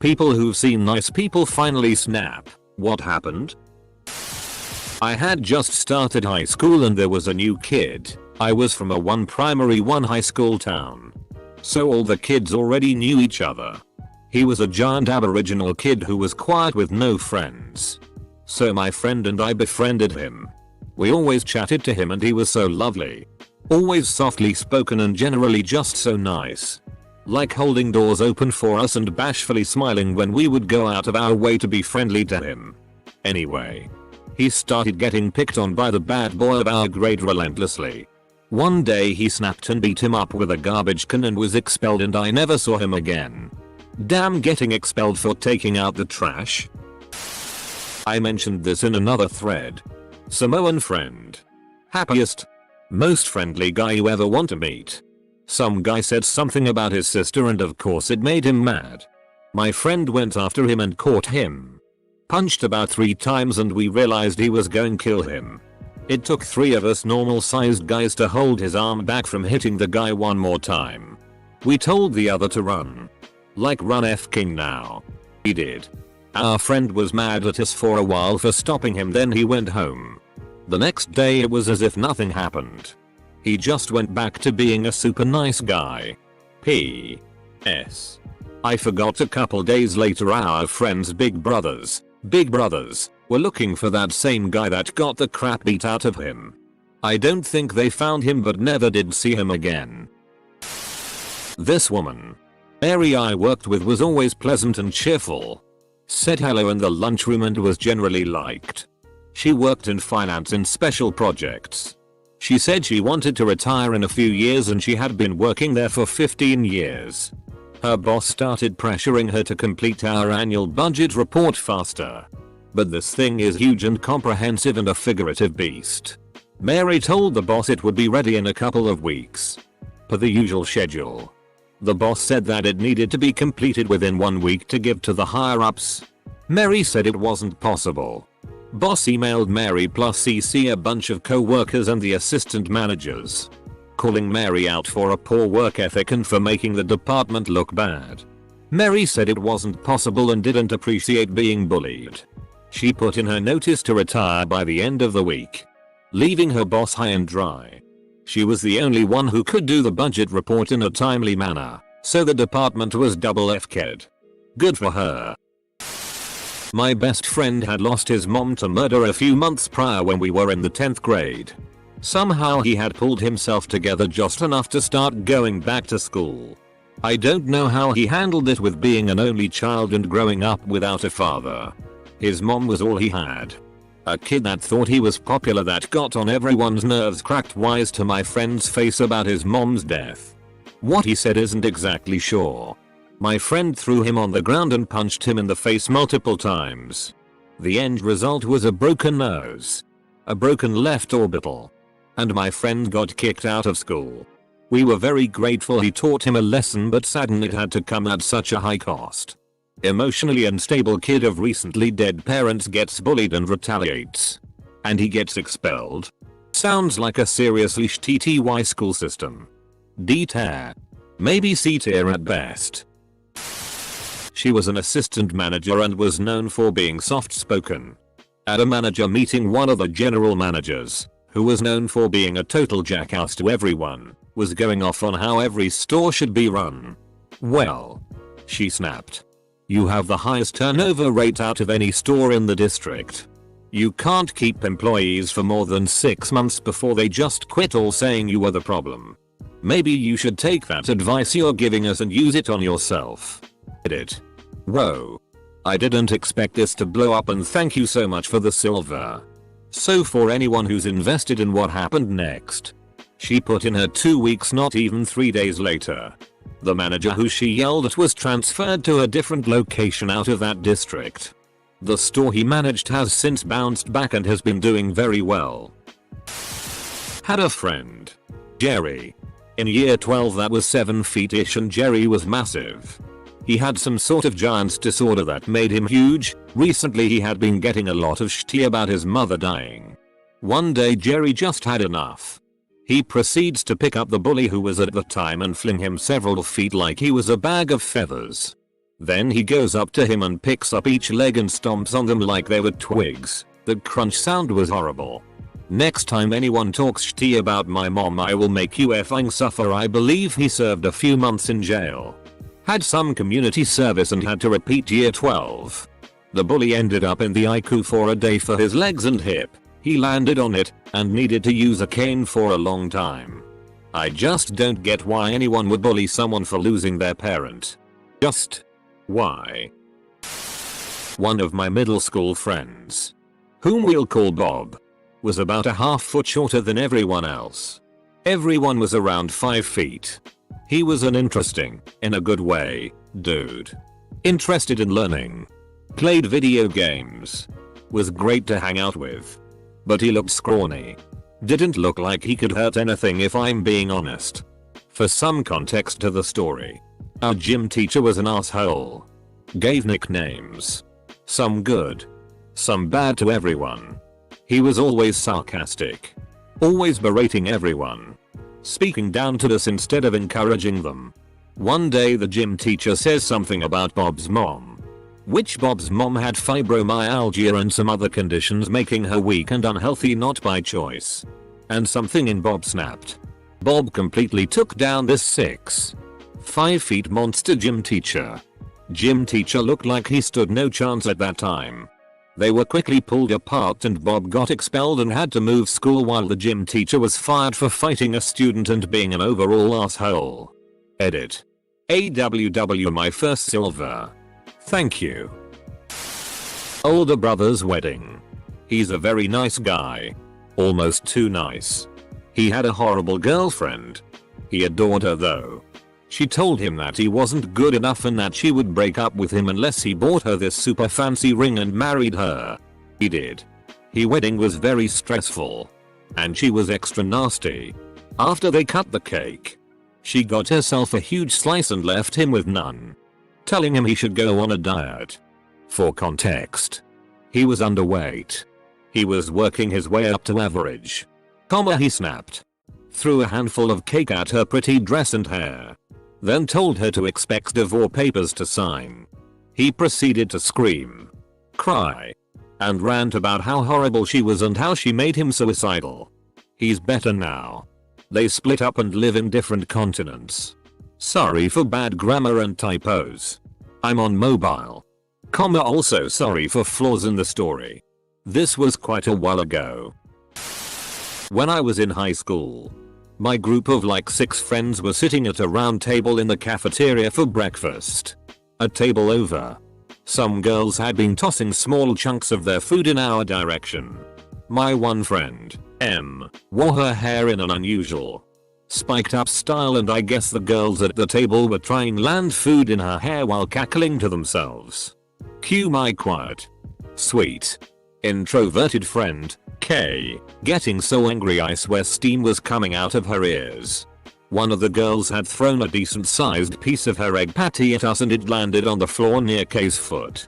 People who've seen nice people finally snap. What happened? I had just started high school and there was a new kid. I was from a 1 primary 1 high school town. So all the kids already knew each other. He was a giant aboriginal kid who was quiet with no friends. So my friend and I befriended him. We always chatted to him and he was so lovely. Always softly spoken and generally just so nice. Like holding doors open for us and bashfully smiling when we would go out of our way to be friendly to him. Anyway, he started getting picked on by the bad boy of our grade relentlessly. One day he snapped and beat him up with a garbage can and was expelled and I never saw him again. Damn, getting expelled for taking out the trash. I mentioned this in another thread. Samoan friend. Happiest, most friendly guy you ever want to meet. Some guy said something about his sister and of course it made him mad. My friend went after him and caught him. Punched about 3 times and we realized he was going to kill him. It took 3 of us normal sized guys to hold his arm back from hitting the guy one more time. We told the other to run. Like, run f***ing now. He did. Our friend was mad at us for a while for stopping him, then he went home. The next day it was as if nothing happened. He just went back to being a super nice guy. P.S. I forgot, a couple days later our friend's big brothers were looking for that same guy that got the crap beat out of him. I don't think they found him but never did see him again. This woman, Mary, I worked with was always pleasant and cheerful. Said hello in the lunchroom and was generally liked. She worked in finance in special projects. She said she wanted to retire in a few years and she had been working there for 15 years. Her boss started pressuring her to complete our annual budget report faster. But this thing is huge and comprehensive and a figurative beast. Mary told the boss it would be ready in a couple of weeks. Per the usual schedule. The boss said that it needed to be completed within 1 week to give to the higher ups. Mary said it wasn't possible. Boss emailed Mary plus CC a bunch of co-workers and the assistant managers, calling Mary out for a poor work ethic and for making the department look bad. Mary said it wasn't possible and didn't appreciate being bullied. She put in her notice to retire by the end of the week, leaving her boss high and dry. She was the only one who could do the budget report in a timely manner, so the department was double F-ked. Good for her. My best friend had lost his mom to murder a few months prior when we were in the 10th grade. Somehow he had pulled himself together just enough to start going back to school. I don't know how he handled it with being an only child and growing up without a father. His mom was all he had. A kid that thought he was popular that got on everyone's nerves, cracked wise to my friend's face about his mom's death. What he said isn't exactly sure. My friend threw him on the ground and punched him in the face multiple times. The end result was a broken nose, a broken left orbital, and my friend got kicked out of school. We were very grateful he taught him a lesson, but saddened it had to come at such a high cost. Emotionally unstable kid of recently dead parents gets bullied and retaliates. And he gets expelled. Sounds like a seriously shitty school system. D tier. Maybe C tier at best. She was an assistant manager and was known for being soft-spoken. At a manager meeting, one of the general managers, who was known for being a total jackass to everyone, was going off on how every store should be run. Well, she snapped. You have the highest turnover rate out of any store in the district. You can't keep employees for more than 6 months before they just quit, all saying you are the problem. Maybe you should take that advice you're giving us and use it on yourself. Edit. Whoa. I didn't expect this to blow up, and thank you so much for the silver. So for anyone who's invested in what happened next. She put in her 2 weeks not even 3 days later. The manager who she yelled at was transferred to a different location out of that district. The store he managed has since bounced back and has been doing very well. Had a friend, Jerry. In year 12 that was 7 feet-ish and Jerry was massive. He had some sort of giant's disorder that made him huge. Recently he had been getting a lot of shitty about his mother dying. One day Jerry just had enough. He proceeds to pick up the bully who was at the time and fling him several feet like he was a bag of feathers. Then he goes up to him and picks up each leg and stomps on them like they were twigs. The crunch sound was horrible. Next time anyone talks shitty about my mom, I will make you effing suffer. I believe he served a few months in jail. Had some community service and had to repeat year 12. The bully ended up in the ICU for a day for his legs and hip. He landed on it and needed to use a cane for a long time. I just don't get why anyone would bully someone for losing their parent. Just why? One of my middle school friends, whom we'll call Bob, was about a half foot shorter than everyone else. Everyone was around 5 feet. He was an interesting, in a good way, dude. Interested in learning. Played video games. Was great to hang out with. But he looked scrawny. Didn't look like he could hurt anything if I'm being honest. For some context to the story, our gym teacher was an asshole. Gave nicknames. Some good. Some bad to everyone. He was always sarcastic. Always berating everyone. Speaking down to us instead of encouraging them. One day the gym teacher says something about Bob's mom. Which Bob's mom had fibromyalgia and some other conditions making her weak and unhealthy not by choice. And something in Bob snapped. Bob completely took down this 6'5" monster gym teacher. Gym teacher looked like he stood no chance at that time. They were quickly pulled apart and Bob got expelled and had to move school while the gym teacher was fired for fighting a student and being an overall asshole. Edit. AWW my first silver. Thank you. Older brother's wedding. He's a very nice guy. Almost too nice. He had a horrible girlfriend. He adored her though. She told him that he wasn't good enough and that she would break up with him unless he bought her this super fancy ring and married her. He did. His wedding was very stressful. And she was extra nasty. After they cut the cake, she got herself a huge slice and left him with none. Telling him he should go on a diet. For context, he was underweight. He was working his way up to average. He snapped. Threw a handful of cake at her pretty dress and hair. Then told her to expect divorce papers to sign. He proceeded to scream, cry, and rant about how horrible she was and how she made him suicidal. He's better now. They split up and live in different continents. Sorry for bad grammar and typos. I'm on mobile. Also sorry for flaws in the story. This was quite a while ago. When I was in high school, my group of like 6 friends were sitting at a round table in the cafeteria for breakfast. A table over. Some girls had been tossing small chunks of their food in our direction. My one friend, M, wore her hair in an unusual, spiked up style and I guess the girls at the table were trying land food in her hair while cackling to themselves. Cue my quiet, sweet, introverted friend, K, getting so angry I swear steam was coming out of her ears. One of the girls had thrown a decent sized piece of her egg patty at us and it landed on the floor near K's foot.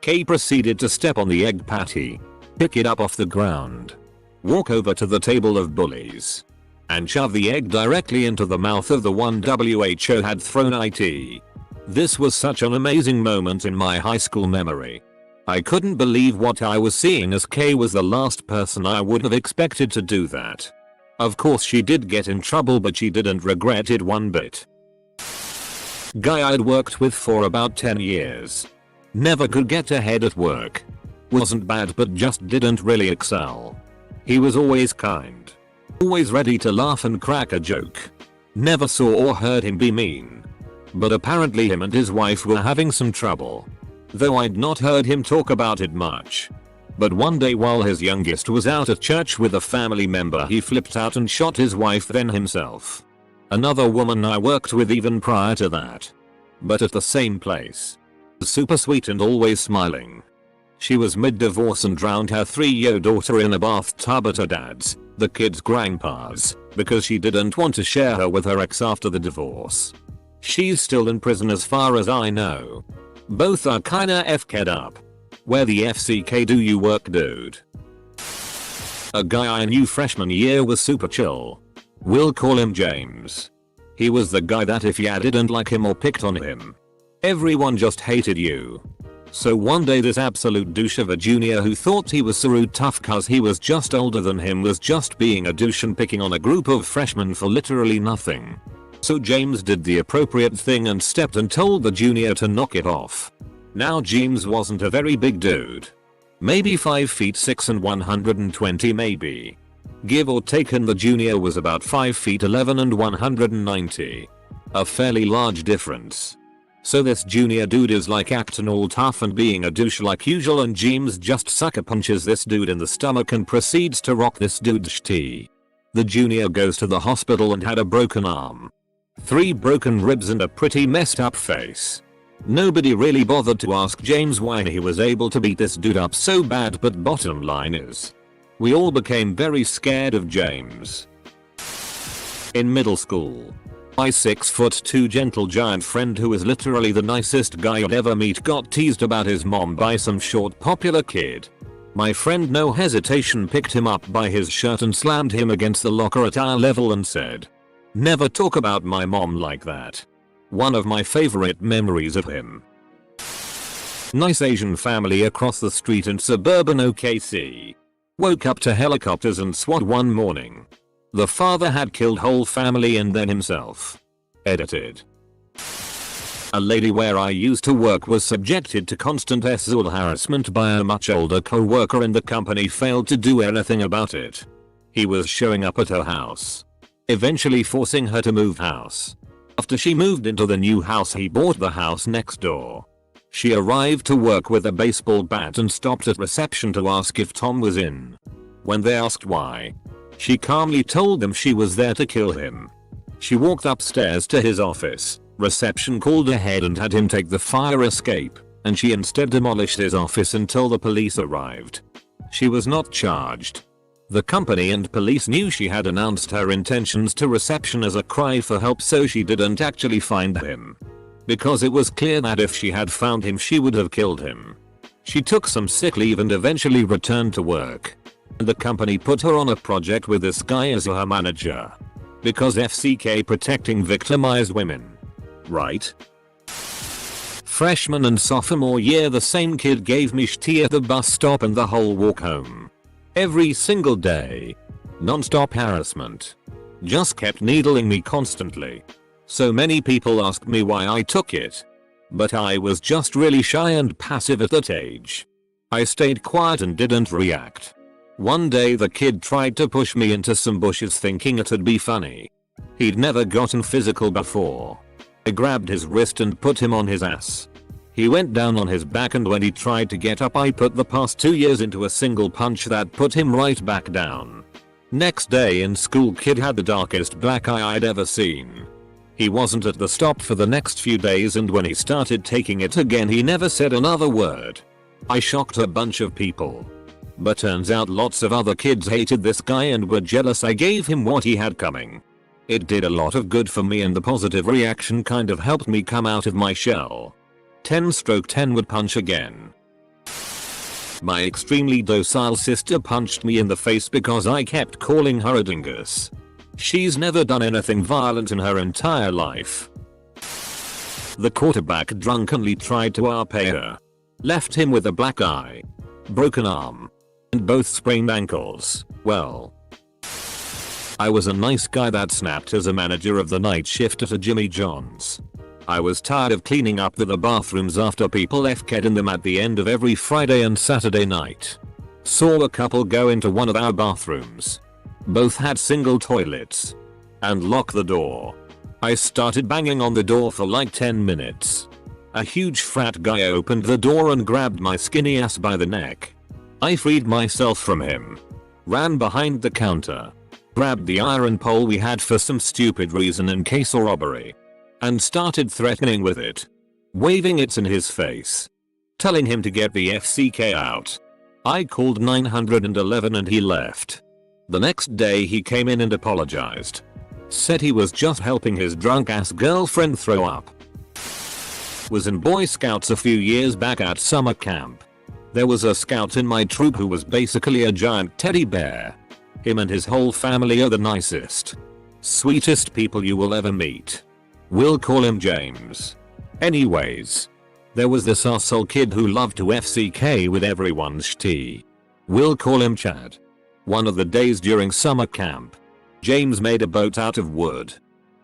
K proceeded to step on the egg patty, pick it up off the ground, walk over to the table of bullies, and shove the egg directly into the mouth of the one WHO had thrown it. This was such an amazing moment in my high school memory. I couldn't believe what I was seeing as K was the last person I would have expected to do that. Of course she did get in trouble but she didn't regret it one bit. Guy I'd worked with for about 10 years. Never could get ahead at work. Wasn't bad but just didn't really excel. He was always kind. Always ready to laugh and crack a joke. Never saw or heard him be mean. But apparently him and his wife were having some trouble. Though I'd not heard him talk about it much. But one day while his youngest was out at church with a family member he flipped out and shot his wife then himself. Another woman I worked with even prior to that. But at the same place. Super sweet and always smiling. She was mid-divorce and drowned her 3-year daughter in a bathtub at her dad's, the kid's grandpa's, because she didn't want to share her with her ex after the divorce. She's still in prison as far as I know. Both are kinda FK'd up. Where the FCK do you work, dude? A guy I knew freshman year was super chill. We'll call him James. He was the guy that if ya didn't like him or picked on him, Everyone just hated you. So one day this absolute douche of a junior who thought he was so tough cause he was just older than him was just being a douche and picking on a group of freshmen for literally nothing. So James did the appropriate thing and stepped and told the junior to knock it off. Now James wasn't a very big dude. Maybe 5 feet 6 and 120 maybe. Give or take, and the junior was about 5 feet 11 and 190. A fairly large difference. So this junior dude is like acting all tough and being a douche like usual, and James just sucker punches this dude in the stomach and proceeds to rock this dude's tea. The junior goes to the hospital and had a broken arm, 3 broken ribs and a pretty messed up face. Nobody really bothered to ask James why he was able to beat this dude up so bad, but bottom line is, we all became very scared of James. In middle school, my 6'2" gentle giant friend, who is literally the nicest guy you'd ever meet, got teased about his mom by some short popular kid. My friend no hesitation picked him up by his shirt and slammed him against the locker at eye level and said, "Never talk about my mom like that." One of my favorite memories of him. Nice Asian family across the street in suburban OKC. Woke up to helicopters and SWAT one morning. The father had killed whole family and then himself. Edited. A lady where I used to work was subjected to constant sexual harassment by a much older co-worker, and the company failed to do anything about it. He was showing up at her house, eventually forcing her to move house. After she moved into the new house, he bought the house next door. She arrived to work with a baseball bat and stopped at reception to ask if Tom was in. When they asked why, she calmly told them she was there to kill him. She walked upstairs to his office. Reception called ahead and had him take the fire escape, and she instead demolished his office until the police arrived. She was not charged. The company and police knew she had announced her intentions to reception as a cry for help, so she didn't actually find him, because it was clear that if she had found him she would have killed him. She took some sick leave and eventually returned to work. The company put her on a project with this guy as her manager, because FCK protecting victimized women. Right? Freshman and sophomore year, the same kid gave me tea at the bus stop and the whole walk home. Every single day. Non-stop harassment. Just kept needling me constantly. So many people asked me why I took it. But I was just really shy and passive at that age. I stayed quiet and didn't react. One day the kid tried to push me into some bushes thinking it'd be funny. He'd never gotten physical before. I grabbed his wrist and put him on his ass. He went down on his back, and when he tried to get up I put the past 2 years into a single punch that put him right back down. Next day in school, kid had the darkest black eye I'd ever seen. He wasn't at the stop for the next few days, and when he started taking it again he never said another word. I shocked a bunch of people. But turns out lots of other kids hated this guy and were jealous I gave him what he had coming. It did a lot of good for me, and the positive reaction kind of helped me come out of my shell. 10/10 would punch again. My extremely docile sister punched me in the face because I kept calling her a dingus. She's never done anything violent in her entire life. The quarterback drunkenly tried to RP her. Left him with a black eye, broken arm, and both sprained ankles. Well, I was a nice guy that snapped as a manager of the night shift at a Jimmy John's. I was tired of cleaning up the bathrooms after people FK'd in them at the end of every Friday and Saturday night. Saw a couple go into one of our bathrooms. Both had single toilets. And lock the door. I started banging on the door for like 10 minutes. A huge frat guy opened the door and grabbed my skinny ass by the neck. I freed myself from him. Ran behind the counter. Grabbed the iron pole we had for some stupid reason in case of robbery. And started threatening with it. Waving it in his face. Telling him to get the FCK out. I called 911 and he left. The next day he came in and apologized. Said he was just helping his drunk ass girlfriend throw up. Was in Boy Scouts a few years back at summer camp. There was a scout in my troop who was basically a giant teddy bear. Him and his whole family are the nicest, sweetest people you will ever meet. We'll call him James. Anyways, there was this arsehole kid who loved to FCK with everyone's shti. We'll call him Chad. One of the days during summer camp, James made a boat out of wood.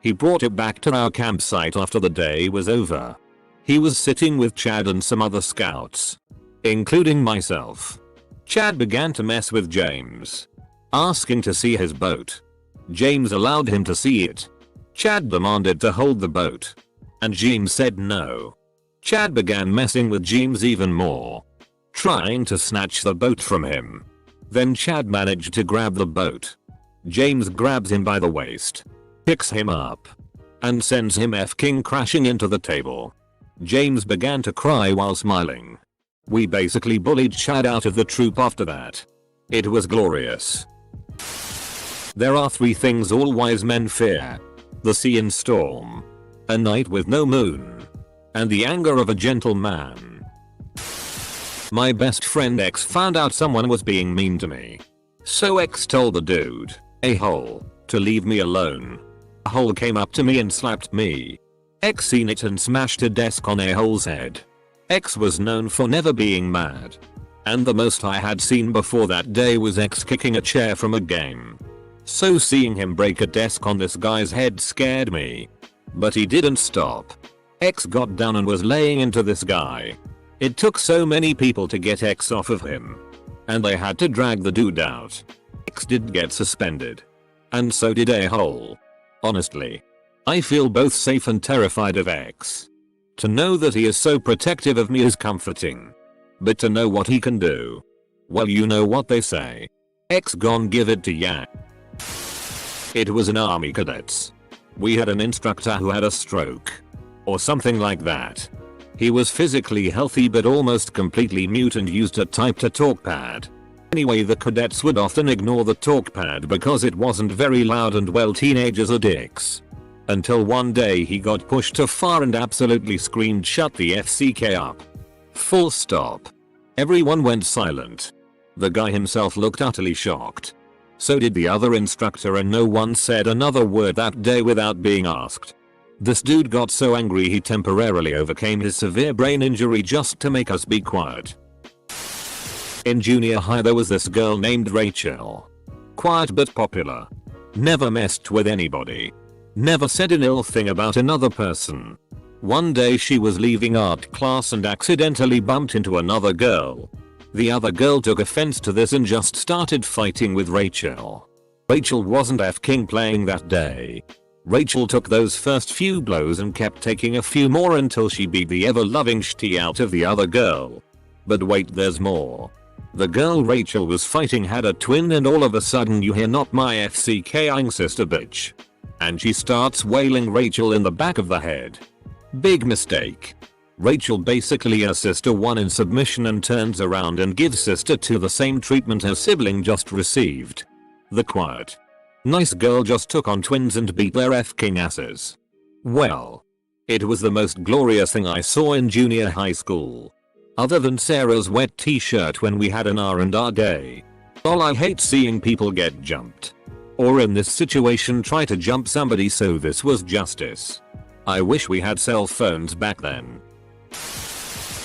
He brought it back to our campsite after the day was over. He was sitting with Chad and some other scouts, including myself. Chad began to mess with James, asking to see his boat. James allowed him to see it. Chad demanded to hold the boat, and James said no. Chad began messing with James even more, trying to snatch the boat from him. Then Chad managed to grab the boat. James grabs him by the waist, picks him up, and sends him f-king crashing into the table. James began to cry while smiling. We basically bullied Chad out of the troop after that. It was glorious. There are 3 things all wise men fear: the sea and storm, a night with no moon, and the anger of a gentleman. My best friend X found out someone was being mean to me. So X told the dude, a hole, to leave me alone. A hole came up to me and slapped me. X seen it and smashed a desk on a hole's head. X was known for never being mad, and the most I had seen before that day was X kicking a chair from a game. So seeing him break a desk on this guy's head scared me. But he didn't stop. X got down and was laying into this guy. It took so many people to get X off of him, and they had to drag the dude out. X did get suspended, and so did a hole. Honestly, I feel both safe and terrified of X. To know that he is so protective of me is comforting, but to know what he can do, well, you know what they say. X gon' give it to ya. It was in Army Cadets. We had an instructor who had a stroke, or something like that. He was physically healthy but almost completely mute and used a type-to-talk pad. Anyway, the cadets would often ignore the talk pad because it wasn't very loud, and well, teenagers are dicks. Until one day he got pushed too far and absolutely screamed, "Shut the FCK up." Full stop. Everyone went silent. The guy himself looked utterly shocked. So did the other instructor, and no one said another word that day without being asked. This dude got so angry he temporarily overcame his severe brain injury just to make us be quiet. In junior high there was this girl named Rachel. Quiet but popular. Never messed with anybody. Never said an ill thing about another person. One day she was leaving art class and accidentally bumped into another girl. The other girl took offense to this and just started fighting with Rachel. Rachel wasn't f-king playing that day. Rachel took those first few blows and kept taking a few more until she beat the ever-loving shti out of the other girl. But wait, there's more. The girl Rachel was fighting had a twin, and all of a sudden you hear, "Not my FCKing sister, bitch." And she starts wailing Rachel in the back of the head. Big mistake. Rachel basically her sister won in submission and turns around and gives sister 2 the same treatment her sibling just received. The quiet, nice girl just took on twins and beat their f-king asses. Well, it was the most glorious thing I saw in junior high school. Other than Sarah's wet t-shirt when we had an R&R day. I hate seeing people get jumped. Or in this situation try to jump somebody, so this was justice. I wish we had cell phones back then.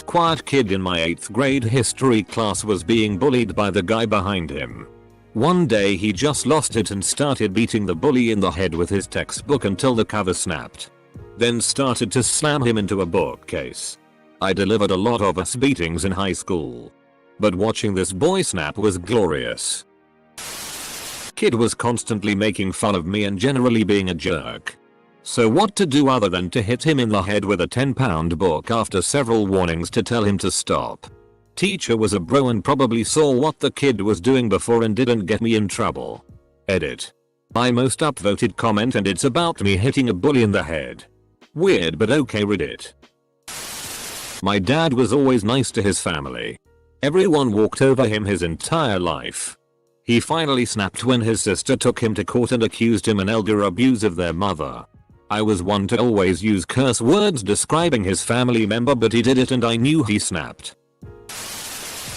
Quiet kid in my 8th grade history class was being bullied by the guy behind him. One day he just lost it and started beating the bully in the head with his textbook until the cover snapped. Then started to slam him into a bookcase. I delivered a lot of ass beatings in high school, but watching this boy snap was glorious. Kid was constantly making fun of me and generally being a jerk. So what to do other than to hit him in the head with a 10-pound book after several warnings to tell him to stop. Teacher was a bro and probably saw what the kid was doing before and didn't get me in trouble. Edit. My most upvoted comment, and it's about me hitting a bully in the head. Weird, but okay, Reddit. My dad was always nice to his family. Everyone walked over him his entire life. He finally snapped when his sister took him to court and accused him an elder abuse of their mother. I was one to always use curse words describing his family member, but he did it and I knew he snapped.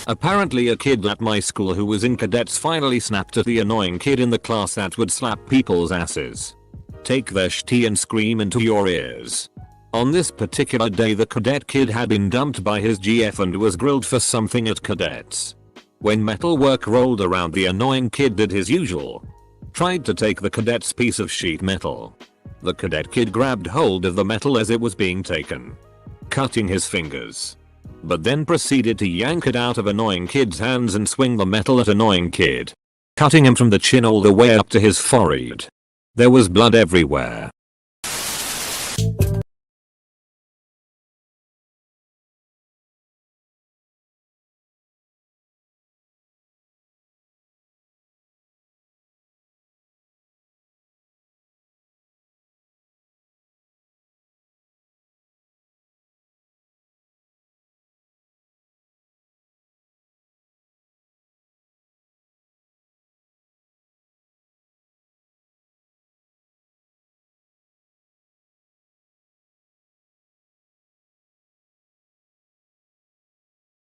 Apparently a kid at my school who was in cadets finally snapped at the annoying kid in the class that would slap people's asses, take their shti and scream into your ears. On this particular day the cadet kid had been dumped by his GF and was grilled for something at cadets. When metalwork rolled around, the annoying kid did his usual. Tried to take the cadet's piece of sheet metal. The cadet kid grabbed hold of the metal as it was being taken, cutting his fingers. But then proceeded to yank it out of annoying kid's hands and swing the metal at annoying kid, cutting him from the chin all the way up to his forehead. There was blood everywhere.